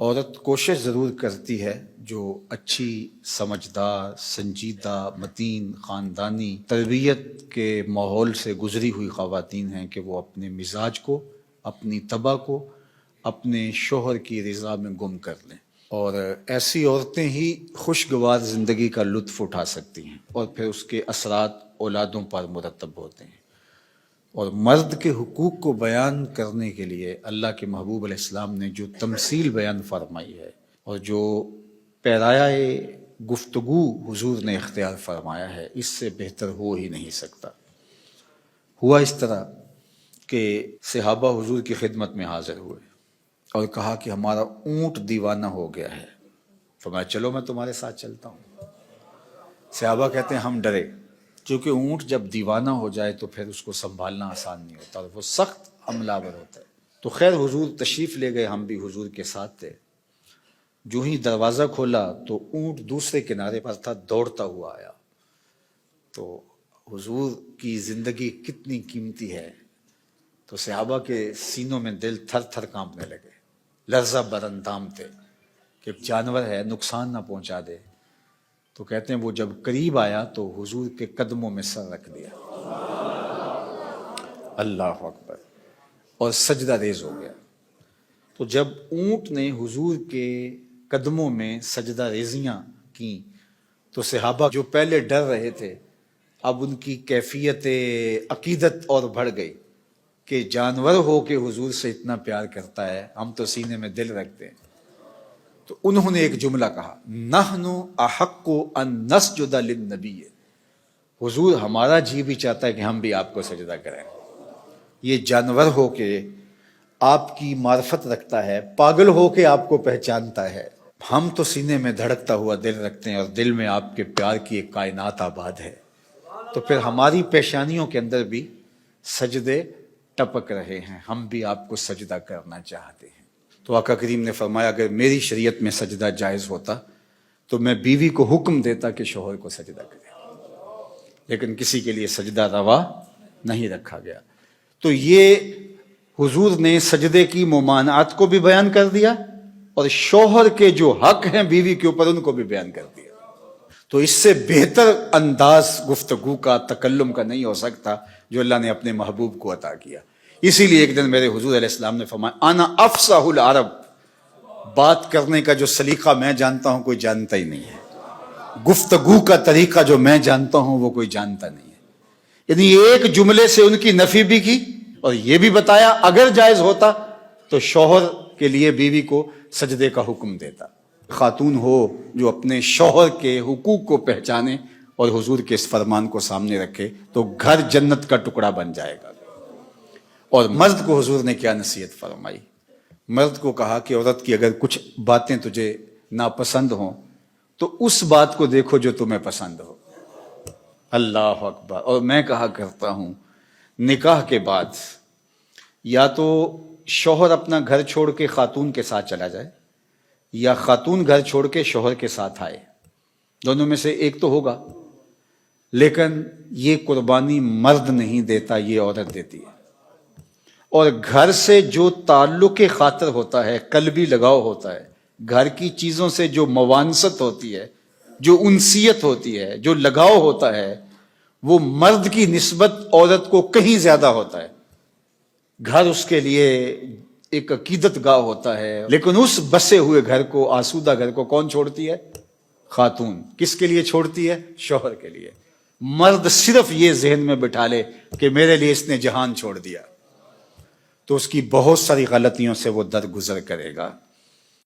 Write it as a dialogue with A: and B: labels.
A: عورت کوشش ضرور کرتی ہے جو اچھی سمجھدار سنجیدہ متین خاندانی تربیت کے ماحول سے گزری ہوئی خواتین ہیں کہ وہ اپنے مزاج کو اپنی طبع کو اپنے شوہر کی رضا میں گم کر لیں، اور ایسی عورتیں ہی خوشگوار زندگی کا لطف اٹھا سکتی ہیں اور پھر اس کے اثرات اولادوں پر مرتب ہوتے ہیں۔ اور مرد کے حقوق کو بیان کرنے کے لیے اللہ کے محبوب علیہ السلام نے جو تمثیل بیان فرمائی ہے اور جو پیرایہ گفتگو حضور نے اختیار فرمایا ہے، اس سے بہتر ہو ہی نہیں سکتا۔ ہوا اس طرح کہ صحابہ حضور کی خدمت میں حاضر ہوئے اور کہا کہ ہمارا اونٹ دیوانہ ہو گیا ہے۔ فرمایا چلو میں تمہارے ساتھ چلتا ہوں۔ صحابہ کہتے ہیں ہم ڈرے، کیونکہ اونٹ جب دیوانہ ہو جائے تو پھر اس کو سنبھالنا آسان نہیں ہوتا اور وہ سخت حملہ آور ہوتا ہے۔ تو خیر حضور تشریف لے گئے، ہم بھی حضور کے ساتھ تھے۔ جو ہی دروازہ کھولا تو اونٹ دوسرے کنارے پر تھا، دوڑتا ہوا آیا۔ تو حضور کی زندگی کتنی قیمتی ہے، تو صحابہ کے سینوں میں دل تھر تھر کانپنے لگے، لرزہ بر اندام تھے کہ جانور ہے نقصان نہ پہنچا دے۔ تو کہتے ہیں وہ جب قریب آیا تو حضور کے قدموں میں سر رکھ دیا، اللہ اکبر، اور سجدہ ریز ہو گیا۔ تو جب اونٹ نے حضور کے قدموں میں سجدہ ریزیاں کی تو صحابہ جو پہلے ڈر رہے تھے، اب ان کی کیفیت عقیدت اور بڑھ گئی کہ جانور ہو کے حضور سے اتنا پیار کرتا ہے، ہم تو سینے میں دل رکھتے ہیں۔ تو انہوں نے ایک جملہ کہا، نحن احق ان نسجد للنبی، حضور ہمارا جی بھی چاہتا ہے کہ ہم بھی آپ کو سجدہ کریں۔ یہ جانور ہو کے آپ کی معرفت رکھتا ہے، پاگل ہو کے آپ کو پہچانتا ہے، ہم تو سینے میں دھڑکتا ہوا دل رکھتے ہیں اور دل میں آپ کے پیار کی ایک کائنات آباد ہے۔ تو پھر ہماری پیشانیوں کے اندر بھی سجدے ٹپک رہے ہیں، ہم بھی آپ کو سجدہ کرنا چاہتے ہیں۔ تو آقا کریم نے فرمایا اگر میری شریعت میں سجدہ جائز ہوتا تو میں بیوی کو حکم دیتا کہ شوہر کو سجدہ کرے، لیکن کسی کے لیے سجدہ روا نہیں رکھا گیا۔ تو یہ حضور نے سجدے کی ممانعت کو بھی بیان کر دیا اور شوہر کے جو حق ہیں بیوی کے اوپر ان کو بھی بیان کر دیا۔ تو اس سے بہتر انداز گفتگو کا تکلم کا نہیں ہو سکتا جو اللہ نے اپنے محبوب کو عطا کیا۔ اسی لیے ایک دن میرے حضور علیہ السلام نے فرمایا انا افصح العرب، بات کرنے کا جو سلیقہ میں جانتا ہوں کوئی جانتا ہی نہیں ہے، گفتگو کا طریقہ جو میں جانتا ہوں وہ کوئی جانتا نہیں ہے۔ یعنی ایک جملے سے ان کی نفی بھی کی اور یہ بھی بتایا اگر جائز ہوتا تو شوہر کے لیے بیوی کو سجدے کا حکم دیتا۔ خاتون ہو جو اپنے شوہر کے حقوق کو پہچانے اور حضور کے اس فرمان کو سامنے رکھے تو گھر جنت کا ٹکڑا بن جائے گا۔ اور مرد کو حضور نے کیا نصیحت فرمائی؟ مرد کو کہا کہ عورت کی اگر کچھ باتیں تجھے ناپسند ہوں تو اس بات کو دیکھو جو تمہیں پسند ہو، اللہ اکبر۔ اور میں کہا کرتا ہوں نکاح کے بعد یا تو شوہر اپنا گھر چھوڑ کے خاتون کے ساتھ چلا جائے یا خاتون گھر چھوڑ کے شوہر کے ساتھ آئے، دونوں میں سے ایک تو ہوگا، لیکن یہ قربانی مرد نہیں دیتا، یہ عورت دیتی ہے۔ اور گھر سے جو تعلق خاطر ہوتا ہے، قلبی لگاؤ ہوتا ہے، گھر کی چیزوں سے جو موانست ہوتی ہے، جو انسیت ہوتی ہے، جو لگاؤ ہوتا ہے، وہ مرد کی نسبت عورت کو کہیں زیادہ ہوتا ہے۔ گھر اس کے لیے ایک عقیدت گاہ ہوتا ہے، لیکن اس بسے ہوئے گھر کو، آسودہ گھر کو کون چھوڑتی ہے؟ خاتون۔ کس کے لیے چھوڑتی ہے؟ شوہر کے لیے۔ مرد صرف یہ ذہن میں بٹھا لے کہ میرے لیے اس نے جہان چھوڑ دیا تو اس کی بہت ساری غلطیوں سے وہ درگزر کرے گا۔